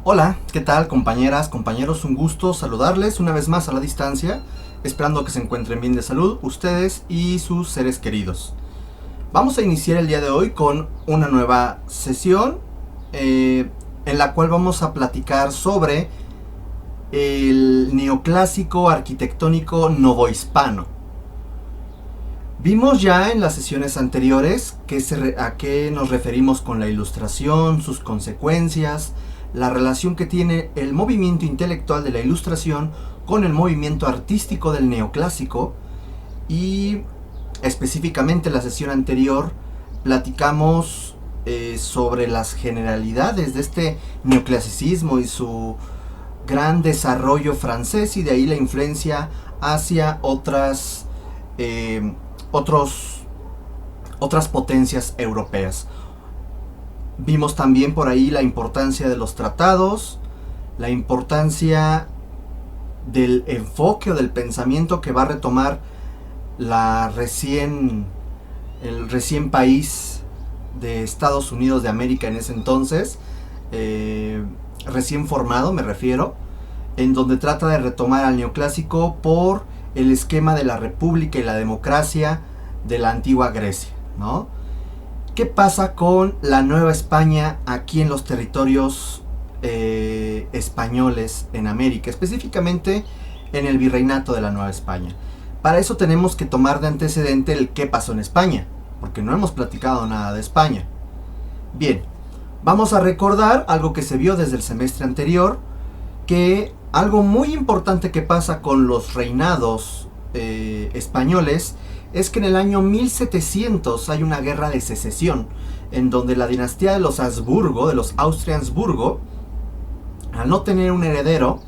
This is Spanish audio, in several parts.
Hola, ¿qué tal compañeras, compañeros? Un gusto saludarles una vez más a la distancia, esperando que se encuentren bien de salud ustedes y sus seres queridos. Vamos a iniciar el día de hoy con una nueva sesión en la cual vamos a platicar sobre el neoclásico arquitectónico novohispano. Vimos ya en las sesiones anteriores a qué nos referimos con la Ilustración, sus consecuencias, la relación que tiene el movimiento intelectual de la Ilustración con el movimiento artístico del neoclásico, y específicamente en la sesión anterior platicamos sobre las generalidades de este neoclasicismo y su gran desarrollo francés, y de ahí la influencia hacia otras potencias europeas. Vimos también por ahí la importancia de los tratados, la importancia del enfoque o del pensamiento que va a retomar el recién país de Estados Unidos de América en ese entonces, recién formado me refiero, en donde trata de retomar al neoclásico por el esquema de la república y la democracia de la antigua Grecia, ¿no? ¿Qué pasa con la Nueva España aquí en los territorios españoles en América, específicamente en el virreinato de la Nueva España? Para eso tenemos que tomar de antecedente el qué pasó en España, porque no hemos platicado nada de España. Bien, vamos a recordar algo que se vio desde el semestre anterior, que algo muy importante que pasa con los reinados españoles es que en el año 1700 hay una guerra de secesión, en donde la dinastía de los Habsburgo, de los Austria-Habsburgo, al no tener un heredero,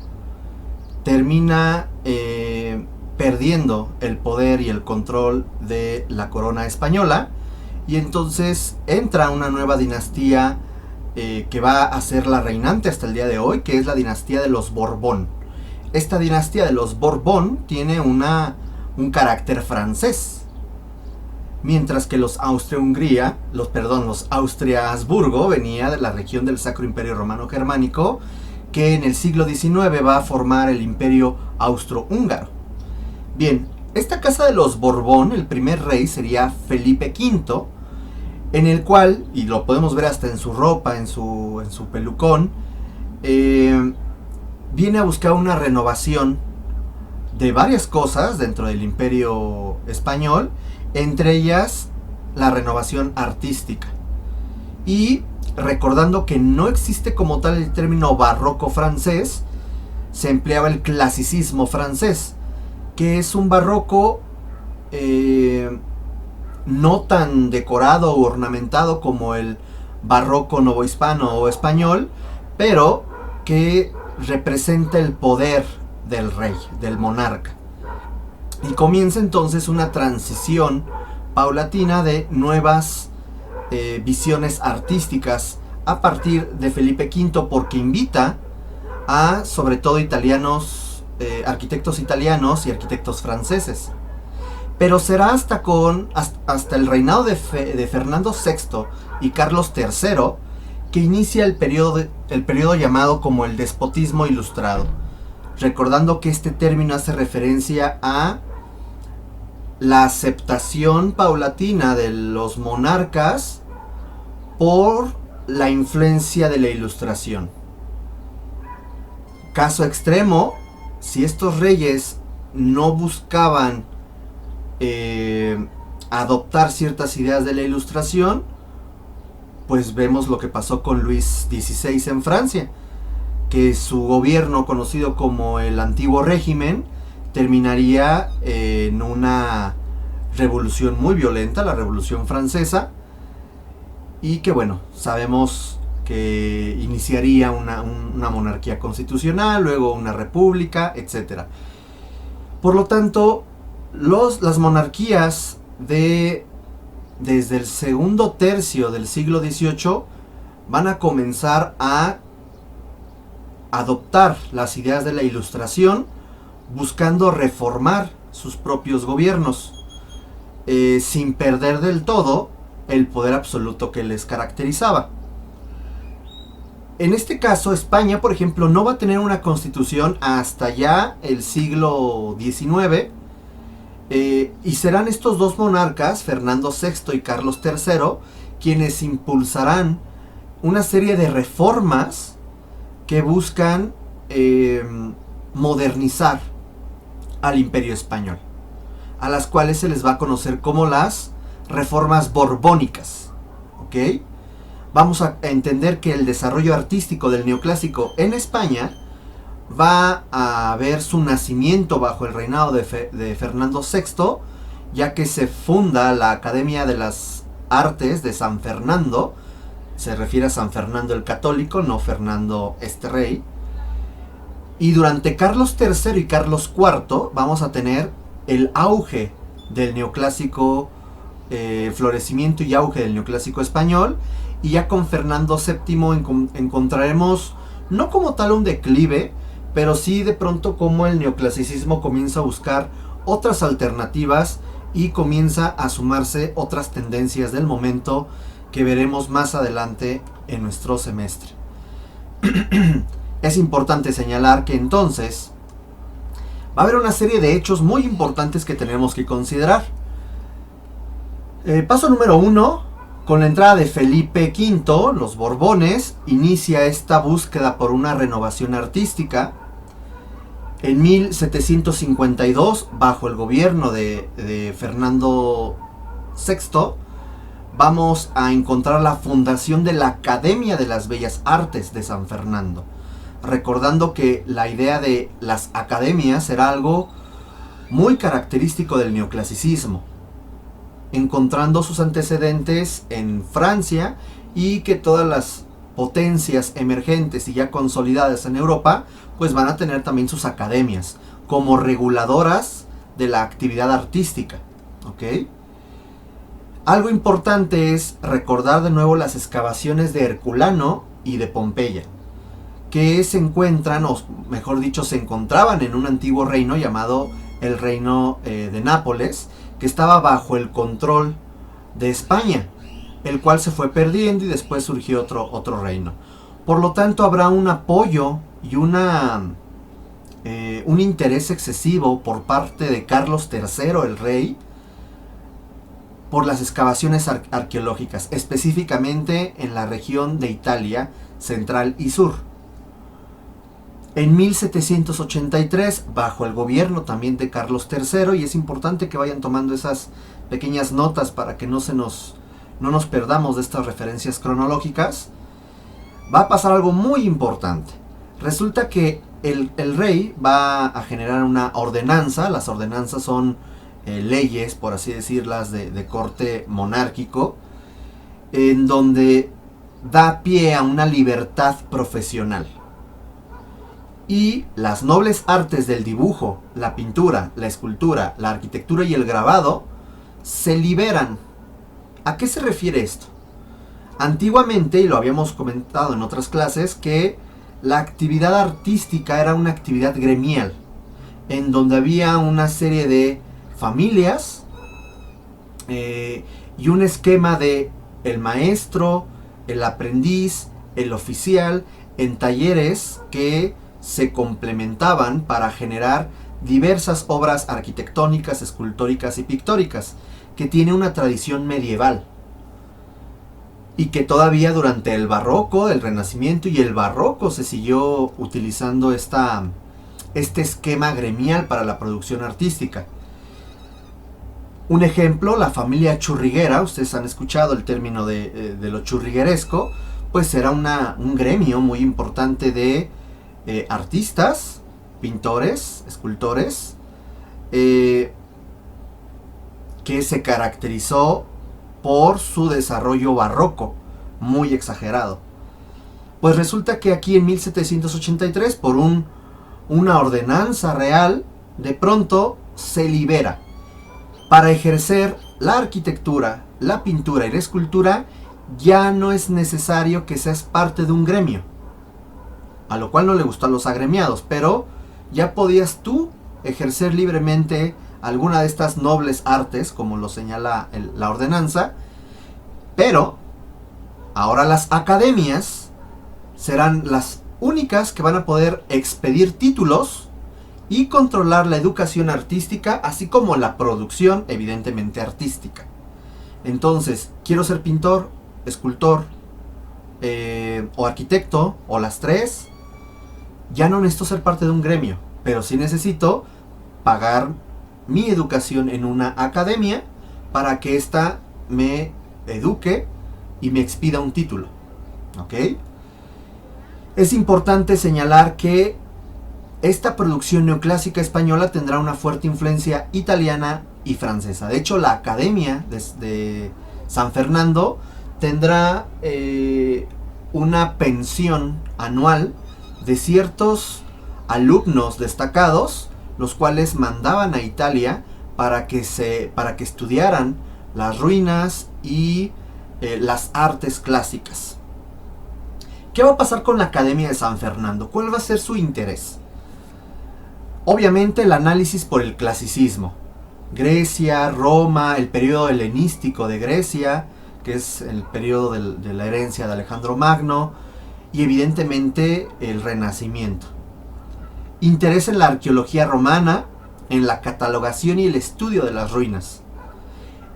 termina perdiendo el poder y el control de la corona española, y entonces entra una nueva dinastía que va a ser la reinante hasta el día de hoy, que es la dinastía de los Borbón. Esta dinastía de los Borbón tiene un carácter francés, mientras que los Austria-Habsburgo venía de la región del Sacro Imperio Romano Germánico, que en el siglo XIX va a formar el Imperio Austrohúngaro. Bien, esta casa de los Borbón, el primer rey sería Felipe V, en el cual, y lo podemos ver hasta en su ropa, en su pelucón, viene a buscar una renovación de varias cosas dentro del Imperio español, entre ellas la renovación artística. Y recordando que no existe como tal el término barroco francés, se empleaba el clasicismo francés, que es un barroco no tan decorado o ornamentado como el barroco novohispano o español, pero que representa el poder del rey, del monarca. Y comienza entonces una transición paulatina de nuevas visiones artísticas a partir de Felipe V, porque invita a sobre todo arquitectos italianos y arquitectos franceses. Pero será hasta el reinado de Fernando VI y Carlos III que inicia el periodo llamado como el despotismo ilustrado, recordando que este término hace referencia a la aceptación paulatina de los monarcas por la influencia de la Ilustración. Caso extremo, si estos reyes no buscaban adoptar ciertas ideas de la Ilustración, pues vemos lo que pasó con Luis XVI en Francia, que su gobierno, conocido como el Antiguo Régimen, terminaría en una revolución muy violenta, la Revolución Francesa, y que bueno, sabemos que iniciaría una monarquía constitucional, luego una república, etc. Por lo tanto, las monarquías desde el segundo tercio del siglo XVIII van a comenzar a adoptar las ideas de la Ilustración, buscando reformar sus propios gobiernos, sin perder del todo el poder absoluto que les caracterizaba. En este caso, España, por ejemplo, no va a tener una constitución hasta ya el siglo XIX, y serán estos dos monarcas, Fernando VI y Carlos III, quienes impulsarán una serie de reformas que buscan modernizar al Imperio Español, a las cuales se les va a conocer como las reformas borbónicas. ¿Ok? Vamos a entender que el desarrollo artístico del neoclásico en España va a ver su nacimiento bajo el reinado de Fernando VI, ya que se funda la Academia de las Artes de San Fernando. Se refiere a San Fernando el Católico, no Fernando este rey. Y durante Carlos III y Carlos IV vamos a tener el auge del neoclásico, florecimiento y auge del neoclásico español. Y ya con Fernando VII encontraremos no como tal un declive, pero sí de pronto como el neoclasicismo comienza a buscar otras alternativas y comienza a sumarse otras tendencias del momento que veremos más adelante en nuestro semestre. Es importante señalar que entonces va a haber una serie de hechos muy importantes que tenemos que considerar. Paso número 1. Con la entrada de Felipe V, los Borbones, inicia esta búsqueda por una renovación artística. En 1752, bajo el gobierno de Fernando VI, vamos a encontrar la fundación de la Academia de las Bellas Artes de San Fernando. Recordando que la idea de las academias era algo muy característico del neoclasicismo, encontrando sus antecedentes en Francia, y que todas las potencias emergentes y ya consolidadas en Europa pues van a tener también sus academias como reguladoras de la actividad artística. ¿Ok? Algo importante es recordar de nuevo las excavaciones de Herculano y de Pompeya, que se encuentran, o mejor dicho, se encontraban en un antiguo reino llamado el reino de Nápoles, que estaba bajo el control de España, el cual se fue perdiendo y después surgió otro reino. Por lo tanto, habrá un apoyo y un interés excesivo por parte de Carlos III, el rey, por las excavaciones arqueológicas, específicamente en la región de Italia central y sur. En 1783, bajo el gobierno también de Carlos III, y es importante que vayan tomando esas pequeñas notas para que no nos perdamos de estas referencias cronológicas, va a pasar algo muy importante. Resulta que el rey va a generar una ordenanza. Las ordenanzas son leyes, por así decirlas, de corte monárquico, en donde da pie a una libertad profesional. Y las nobles artes del dibujo, la pintura, la escultura, la arquitectura y el grabado se liberan. ¿A qué se refiere esto? Antiguamente, y lo habíamos comentado en otras clases, que la actividad artística era una actividad gremial, en donde había una serie de familias y un esquema de el maestro, el aprendiz, el oficial, en talleres que se complementaban para generar diversas obras arquitectónicas, escultóricas y pictóricas, que tiene una tradición medieval y que todavía durante el barroco, el renacimiento y el barroco se siguió utilizando este esquema gremial para la producción artística. Un ejemplo, la familia churriguera. Ustedes han escuchado el término de lo churrigueresco, pues era un gremio muy importante de artistas, pintores, escultores, que se caracterizó por su desarrollo barroco muy exagerado. Pues resulta que aquí en 1783, por una ordenanza real, de pronto se libera para ejercer la arquitectura, la pintura y la escultura. Ya no es necesario que seas parte de un gremio, a lo cual no le gustó a los agremiados, pero ya podías tú ejercer libremente alguna de estas nobles artes, como lo señala la ordenanza. Pero ahora las academias serán las únicas que van a poder expedir títulos y controlar la educación artística, así como la producción, evidentemente, artística. Entonces, quiero ser pintor, escultor, o arquitecto, o las tres. Ya no necesito ser parte de un gremio, pero sí necesito pagar mi educación en una academia para que ésta me eduque y me expida un título. ¿Ok? Es importante señalar que esta producción neoclásica española tendrá una fuerte influencia italiana y francesa. De hecho, la Academia de San Fernando tendrá una pensión anual de ciertos alumnos destacados, los cuales mandaban a Italia para que estudiaran las ruinas y las artes clásicas. ¿Qué va a pasar con la Academia de San Fernando? ¿Cuál va a ser su interés? Obviamente el análisis por el clasicismo. Grecia, Roma, el periodo helenístico de Grecia, que es el periodo de la herencia de Alejandro Magno, y evidentemente el Renacimiento. Interés en la arqueología romana, en la catalogación y el estudio de las ruinas.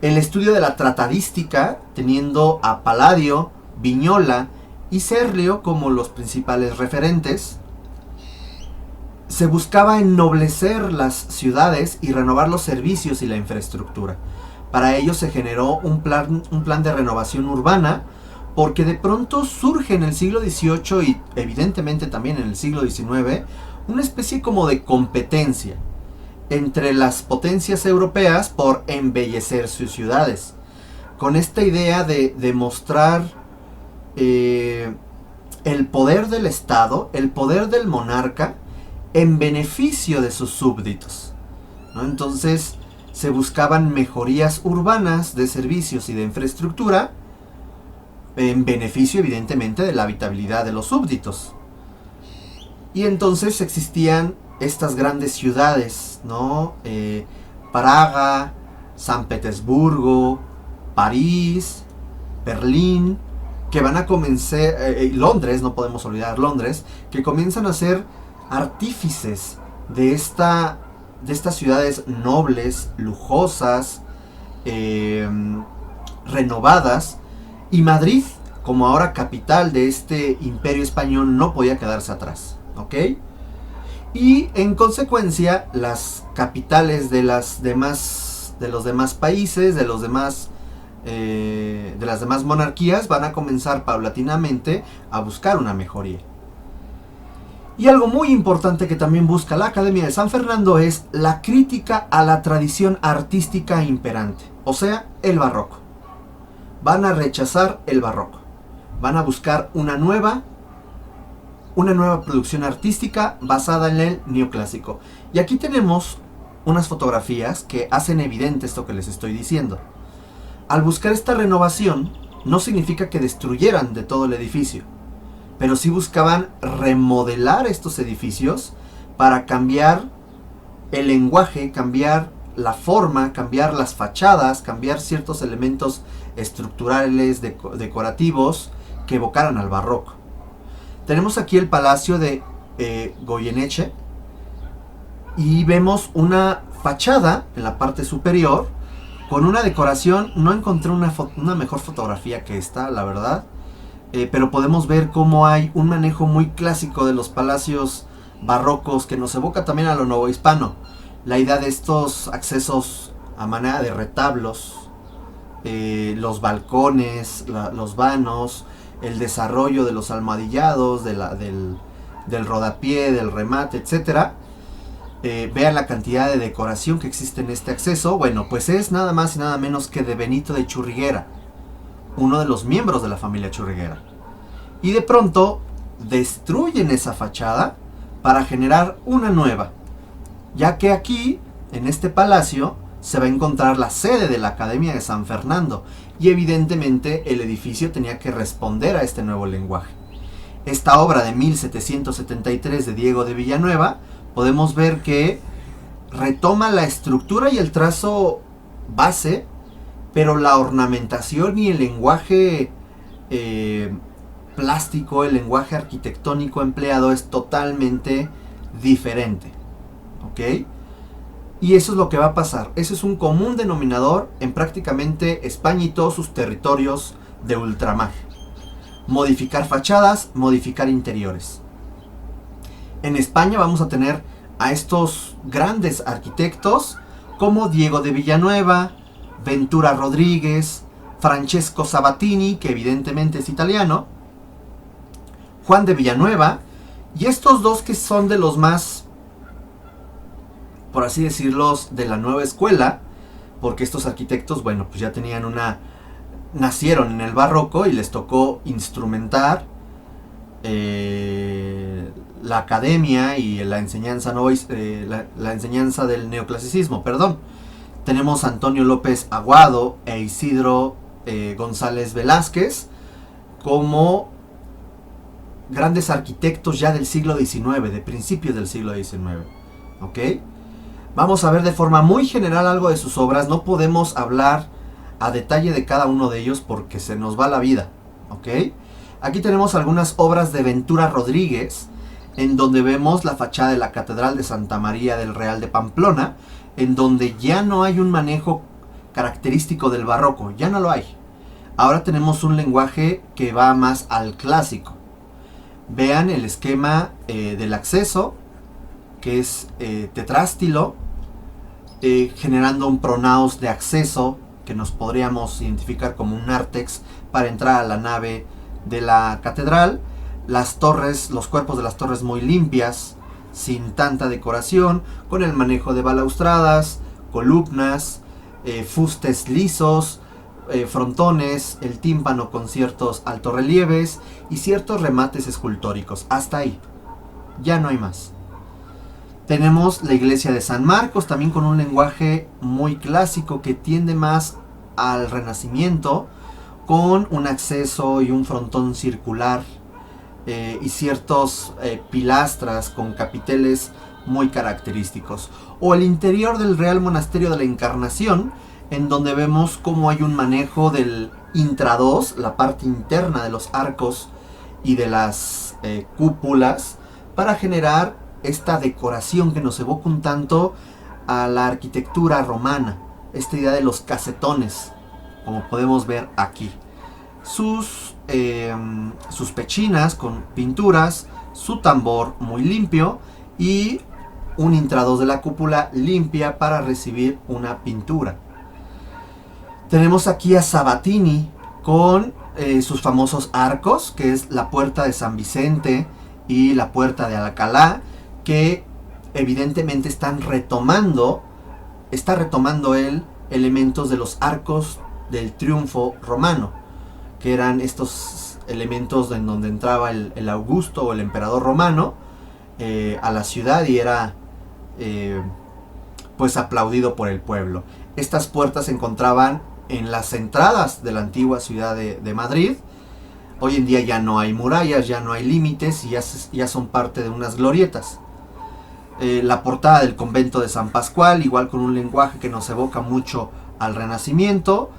El estudio de la tratadística, teniendo a Palladio, Vignola y Serlio como los principales referentes. Se buscaba ennoblecer las ciudades y renovar los servicios y la infraestructura. Para ello se generó un plan de renovación urbana, porque de pronto surge en el siglo XVIII y evidentemente también en el siglo XIX una especie como de competencia entre las potencias europeas por embellecer sus ciudades, con esta idea de demostrar el poder del Estado, el poder del monarca en beneficio de sus súbditos, ¿no? Entonces se buscaban mejorías urbanas de servicios y de infraestructura en beneficio evidentemente de la habitabilidad de los súbditos. Y entonces existían estas grandes ciudades, ¿no? Praga, San Petersburgo, París, Berlín, que van a comenzar, Londres, no podemos olvidar Londres, que comienzan a ser artífices de estas ciudades nobles, lujosas, renovadas. Y Madrid, como ahora capital de este imperio español, no podía quedarse atrás, ¿ok? Y en consecuencia, las capitales de los demás países, de las demás monarquías, van a comenzar paulatinamente a buscar una mejoría. Y algo muy importante que también busca la Academia de San Fernando es la crítica a la tradición artística imperante, o sea, el barroco. Van a rechazar el barroco. Van a buscar una nueva producción artística basada en el neoclásico. Y aquí tenemos unas fotografías que hacen evidente esto que les estoy diciendo. Al buscar esta renovación, no significa que destruyeran de todo el edificio, pero sí buscaban remodelar estos edificios para cambiar el lenguaje, cambiar la forma, cambiar las fachadas, cambiar ciertos elementos estructurales, decorativos que evocaran al barroco. Tenemos aquí el palacio de Goyeneche y vemos una fachada en la parte superior con una decoración. No encontré una mejor fotografía que esta, la verdad, pero podemos ver cómo hay un manejo muy clásico de los palacios barrocos que nos evoca también a lo novohispano. La idea de estos accesos a manera de retablos, los balcones, los vanos, el desarrollo de los almohadillados, del rodapié, del remate, etc. Vean la cantidad de decoración que existe en este acceso. Bueno, pues es nada más y nada menos que de Benito de Churriguera, uno de los miembros de la familia Churriguera. Y de pronto destruyen esa fachada para generar una nueva, ya que aquí, en este palacio, se va a encontrar la sede de la Academia de San Fernando, y evidentemente el edificio tenía que responder a este nuevo lenguaje. Esta obra de 1773 de Diego de Villanueva, podemos ver que retoma la estructura y el trazo base, pero la ornamentación y el lenguaje plástico, el lenguaje arquitectónico empleado es totalmente diferente. ¿Ok? Y eso es lo que va a pasar. Ese es un común denominador en prácticamente España y todos sus territorios de ultramar. Modificar fachadas, modificar interiores. En España vamos a tener a estos grandes arquitectos como Diego de Villanueva, Ventura Rodríguez, Francesco Sabatini, que evidentemente es italiano, Juan de Villanueva, y estos dos que son de los más, por así decirlo, de la nueva escuela, porque estos arquitectos, bueno, pues ya tenían nacieron en el barroco y les tocó instrumentar la academia y la enseñanza, la enseñanza del neoclasicismo, perdón. Tenemos a Antonio López Aguado e Isidro González Velázquez como grandes arquitectos ya del siglo XIX, de principios del siglo XIX. ¿Ok? Vamos a ver de forma muy general algo de sus obras. No podemos hablar a detalle de cada uno de ellos porque se nos va la vida. ¿Ok? Aquí tenemos algunas obras de Ventura Rodríguez, en donde vemos la fachada de la Catedral de Santa María del Real de Pamplona, en donde ya no hay un manejo característico del barroco, ya no lo hay. Ahora tenemos un lenguaje que va más al clásico. Vean el esquema del acceso, que es tetrástilo, generando un pronaos de acceso, que nos podríamos identificar como un nártex para entrar a la nave de la catedral. Las torres, los cuerpos de las torres muy limpias, sin tanta decoración, con el manejo de balaustradas, columnas, fustes lisos, frontones, el tímpano con ciertos altorrelieves y ciertos remates escultóricos. Hasta ahí, ya no hay más. Tenemos la iglesia de San Marcos, también con un lenguaje muy clásico que tiende más al Renacimiento, con un acceso y un frontón circular y ciertos pilastras con capiteles muy característicos. O el interior del Real Monasterio de la Encarnación, en donde vemos cómo hay un manejo del intrados, la parte interna de los arcos y de las cúpulas, para generar esta decoración que nos evoca un tanto a la arquitectura romana, esta idea de los casetones, como podemos ver aquí. Sus pechinas con pinturas, su tambor muy limpio y un intrados de la cúpula limpia para recibir una pintura. Tenemos aquí a Sabatini con sus famosos arcos, que es la puerta de San Vicente y la puerta de Alcalá, que evidentemente está retomando él elementos de los arcos del triunfo romano, que eran estos elementos en donde entraba el Augusto o el emperador romano a la ciudad y era pues aplaudido por el pueblo. Estas puertas se encontraban en las entradas de la antigua ciudad de Madrid. Hoy en día ya no hay murallas, ya no hay límites y ya son parte de unas glorietas. La portada del convento de San Pascual, igual con un lenguaje que nos evoca mucho al Renacimiento,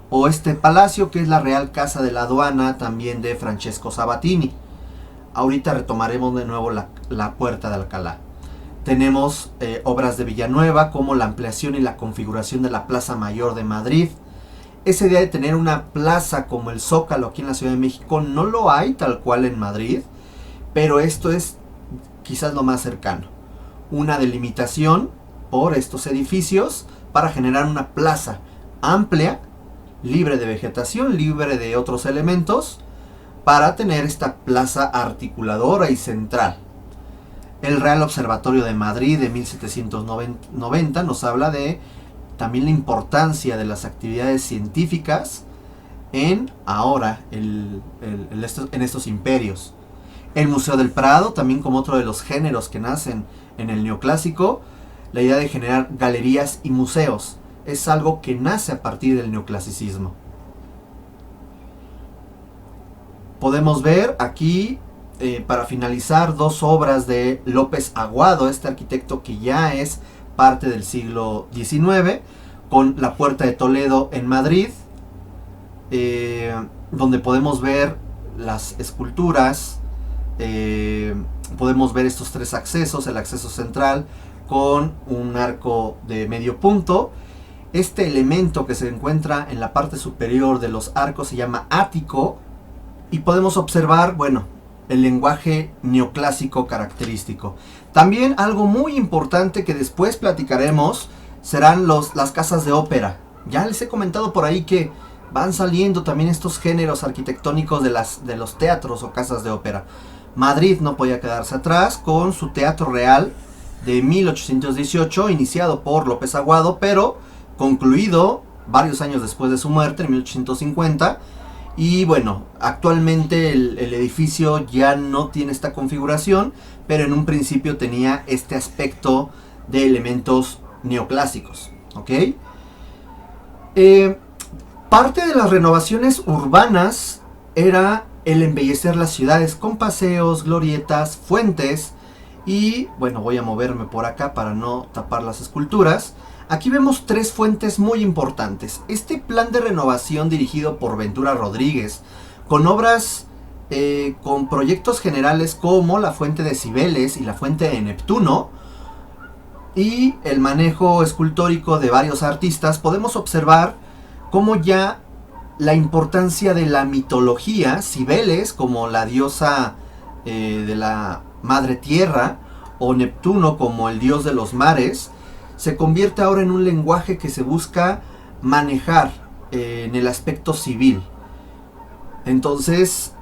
o este palacio que es la Real Casa de la Aduana, también de Francesco Sabatini. Ahorita retomaremos de nuevo la puerta de Alcalá. Tenemos obras de Villanueva como la ampliación y la configuración de la Plaza Mayor de Madrid. Esa idea de tener una plaza como el Zócalo aquí en la Ciudad de México no lo hay tal cual en Madrid, pero esto es quizás lo más cercano. Una delimitación por estos edificios para generar una plaza amplia, libre de vegetación, libre de otros elementos, para tener esta plaza articuladora y central. El Real Observatorio de Madrid de 1790 nos habla de también la importancia de las actividades científicas en estos imperios. El Museo del Prado, también como otro de los géneros que nacen en el neoclásico, la idea de generar galerías y museos es algo que nace a partir del neoclasicismo. Podemos ver aquí, para finalizar, dos obras de López Aguado, este arquitecto que ya es parte del siglo XIX, con la Puerta de Toledo en Madrid, donde podemos ver las esculturas podemos ver estos tres accesos, el acceso central con un arco de medio punto. Este elemento que se encuentra en la parte superior de los arcos se llama ático y podemos observar, bueno, el lenguaje neoclásico característico. También algo muy importante que después platicaremos serán las casas de ópera. Ya les he comentado por ahí que van saliendo también estos géneros arquitectónicos de los teatros o casas de ópera. Madrid no podía quedarse atrás con su Teatro Real de 1818, iniciado por López Aguado, pero concluido varios años después de su muerte, en 1850. Y bueno, actualmente el edificio ya no tiene esta configuración, pero en un principio tenía este aspecto de elementos neoclásicos. ¿Ok? Parte de las renovaciones urbanas era el embellecer las ciudades con paseos, glorietas, fuentes. Y bueno, voy a moverme por acá para no tapar las esculturas. Aquí vemos tres fuentes muy importantes. Este plan de renovación dirigido por Ventura Rodríguez, con obras, con proyectos generales como la fuente de Cibeles y la fuente de Neptuno, y el manejo escultórico de varios artistas, podemos observar cómo ya la importancia de la mitología, Cibeles como la diosa de la madre tierra, o Neptuno como el dios de los mares, se convierte ahora en un lenguaje que se busca manejar en el aspecto civil. Entonces,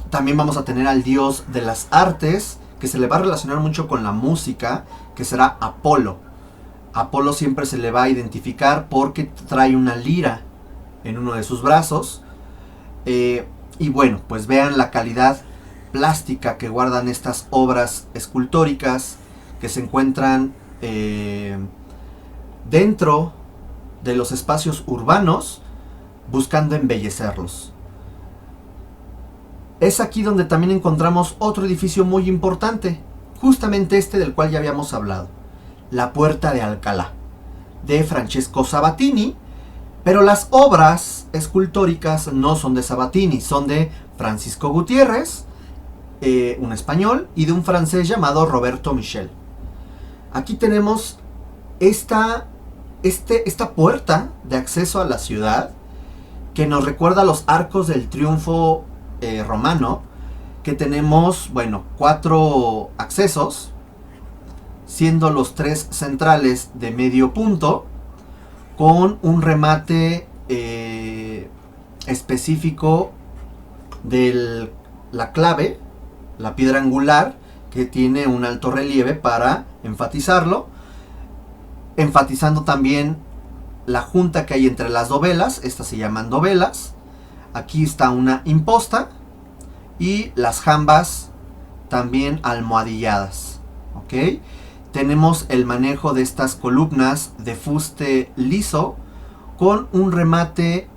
también vamos a tener al dios de las artes, que se le va a relacionar mucho con la música, que será Apolo. Apolo siempre se le va a identificar porque trae una lira en uno de sus brazos. Y bueno, pues vean la calidad plástica que guardan estas obras escultóricas que se encuentran dentro de los espacios urbanos, buscando embellecerlos. Es aquí donde también encontramos otro edificio muy importante, justamente este del cual ya habíamos hablado, la Puerta de Alcalá, de Francesco Sabatini, pero las obras escultóricas no son de Sabatini, son de Francisco Gutiérrez, un español, y de un francés llamado Roberto Michel. Aquí tenemos esta puerta de acceso a la ciudad que nos recuerda a los arcos del triunfo romano, que tenemos, bueno, 4 accesos, siendo los 3 centrales de medio punto, con un remate específico de la clave, la piedra angular, que tiene un alto relieve para enfatizarlo, enfatizando también la junta que hay entre las dovelas. Estas se llaman dovelas. Aquí está una imposta y las jambas también almohadilladas. ¿Ok? Tenemos el manejo de estas columnas de fuste liso con un remate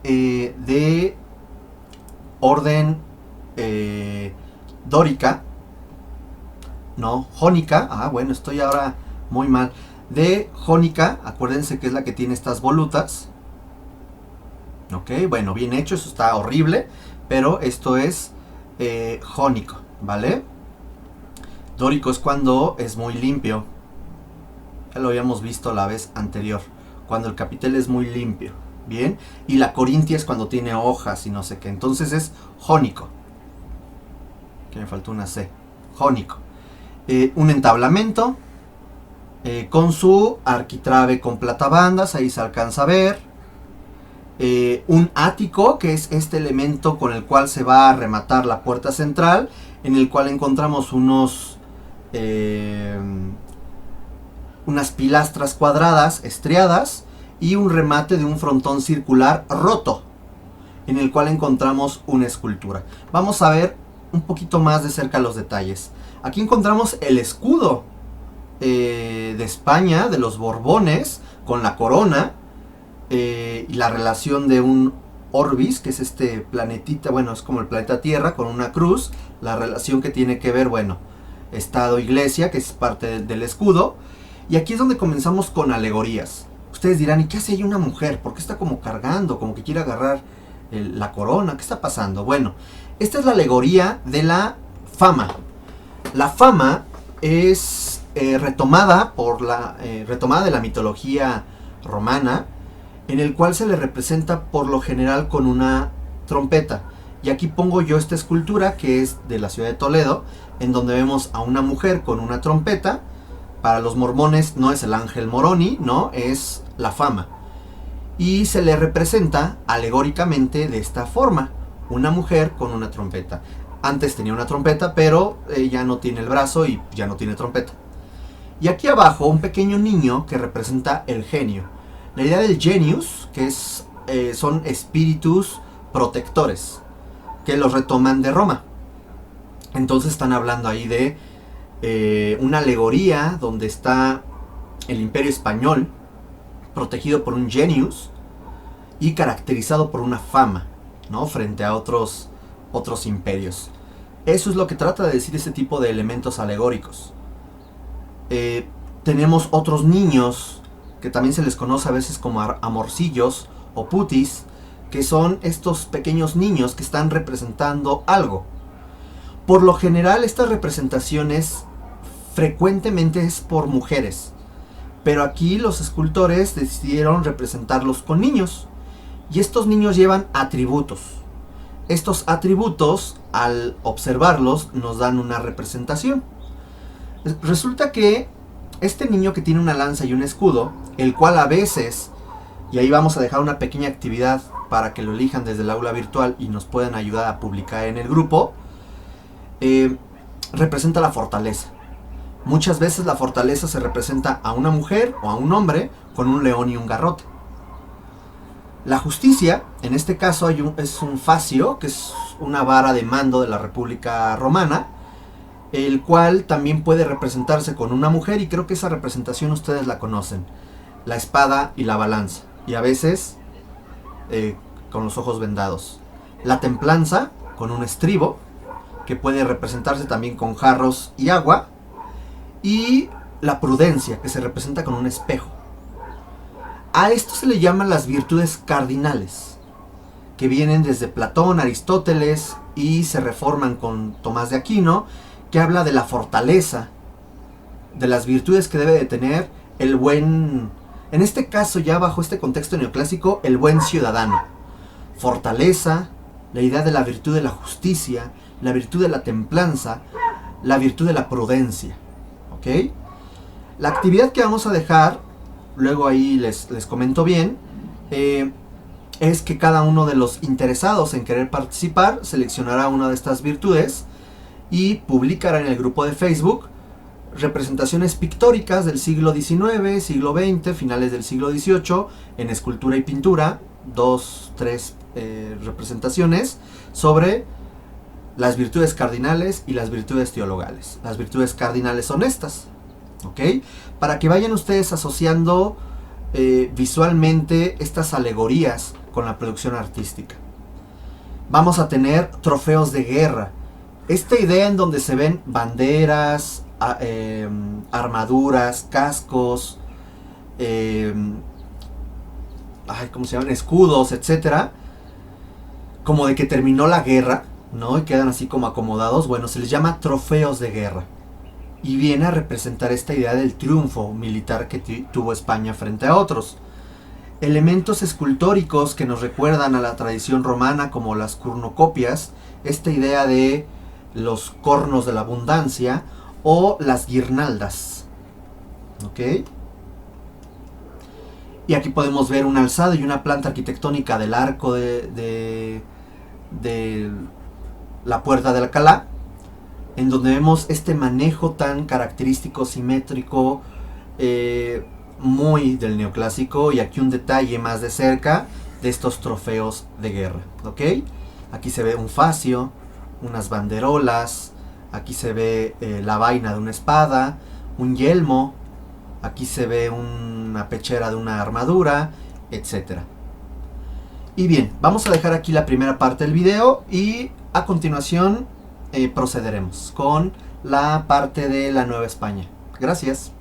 de orden dórica, no, jónica. Bueno, estoy ahora muy mal. De jónica, acuérdense que es la que tiene estas volutas. Ok, bueno, bien hecho, eso está horrible, pero esto es jónico, ¿vale? Dórico es cuando es muy limpio. Ya lo habíamos visto la vez anterior, cuando el capitel es muy limpio, ¿bien? Y la corintia es cuando tiene hojas y no sé qué, entonces es jónico. Que me faltó una C, jónico. Un entablamento con su arquitrabe con platabandas, ahí se alcanza a ver. Un ático, que es este elemento con el cual se va a rematar la puerta central, en el cual encontramos unas pilastras cuadradas estriadas y un remate de un frontón circular roto, en el cual encontramos una escultura. Vamos a ver un poquito más de cerca los detalles. Aquí encontramos el escudo de España, de los Borbones, con la corona y la relación de un orbis, que es este planetita, bueno, es como el planeta Tierra con una cruz, la relación que tiene que ver, bueno, Estado-Iglesia, que es parte del escudo. Y aquí es donde comenzamos con alegorías. Ustedes dirán, ¿y qué hace ahí una mujer? ¿Por qué está como cargando, como que quiere agarrar la corona. ¿Qué está pasando? Bueno, esta es la alegoría de la fama. La fama es retomada de la mitología romana, en el cual se le representa por lo general con una trompeta. Y aquí pongo yo esta escultura que es de la ciudad de Toledo, en donde vemos a una mujer con una trompeta. Para los mormones no es el ángel Moroni, no, es la fama. Y se le representa alegóricamente de esta forma, una mujer con una trompeta. Antes tenía una trompeta, pero ya no tiene el brazo y ya no tiene trompeta. Y aquí abajo un pequeño niño que representa el genio. La idea del genius, que son espíritus protectores, que los retoman de Roma. Entonces están hablando ahí de una alegoría donde está el imperio español protegido por un genius y caracterizado por una fama, ¿no? Frente a otros imperios. Eso es lo que trata de decir este tipo de elementos alegóricos. Tenemos otros niños que también se les conoce a veces como amorcillos o putis, que son estos pequeños niños que están representando algo. Por lo general estas representaciones frecuentemente es por mujeres, pero aquí los escultores decidieron representarlos con niños, y estos niños llevan atributos. Estos atributos, al observarlos, nos dan una representación. Resulta que este niño que tiene una lanza y un escudo, el cual a veces, y ahí vamos a dejar una pequeña actividad para que lo elijan desde el aula virtual y nos puedan ayudar a publicar en el grupo, representa la fortaleza. Muchas veces la fortaleza se representa a una mujer o a un hombre con un león y un garrote. La justicia, en este caso es un fascio, que es una vara de mando de la República Romana, el cual también puede representarse con una mujer, y creo que esa representación ustedes la conocen, la espada y la balanza, y a veces con los ojos vendados. La templanza, con un estribo, que puede representarse también con jarros y agua, y la prudencia, que se representa con un espejo. A esto se le llaman las virtudes cardinales, que vienen desde Platón, Aristóteles, y se reforman con Tomás de Aquino, que habla de la fortaleza, de las virtudes que debe de tener el buen, en este caso ya bajo este contexto neoclásico, el buen ciudadano. Fortaleza, la idea de la virtud de la justicia, la virtud de la templanza, la virtud de la prudencia. ¿Ok? La actividad que vamos a dejar, luego ahí les comento bien, es que cada uno de los interesados en querer participar seleccionará una de estas virtudes y publicará en el grupo de Facebook representaciones pictóricas del siglo XIX, siglo XX, finales del siglo XVIII, en escultura y pintura, 2-3 representaciones sobre las virtudes cardinales y las virtudes teologales. Las virtudes cardinales son estas, ¿ok? Para que vayan ustedes asociando visualmente estas alegorías con la producción artística. Vamos a tener trofeos de guerra. Esta idea en donde se ven banderas, armaduras, cascos, ¿cómo se llaman? Escudos, etcétera, como de que terminó la guerra, ¿no? Y quedan así como acomodados. Bueno, se les llama trofeos de guerra. Y viene a representar esta idea del triunfo militar que tuvo España frente a otros. Elementos escultóricos que nos recuerdan a la tradición romana, como las cornucopias, esta idea de los cornos de la abundancia, o las guirnaldas. ¿Ok? Y aquí podemos ver un alzado y una planta arquitectónica del arco de la puerta de Alcalá, en donde vemos este manejo tan característico, simétrico, muy del neoclásico. Y aquí un detalle más de cerca de estos trofeos de guerra. ¿Ok? Aquí se ve un fascio, unas banderolas, aquí se ve la vaina de una espada, un yelmo, aquí se ve una pechera de una armadura, etc. Y bien, vamos a dejar aquí la primera parte del video y a continuación procederemos con la parte de la Nueva España. Gracias.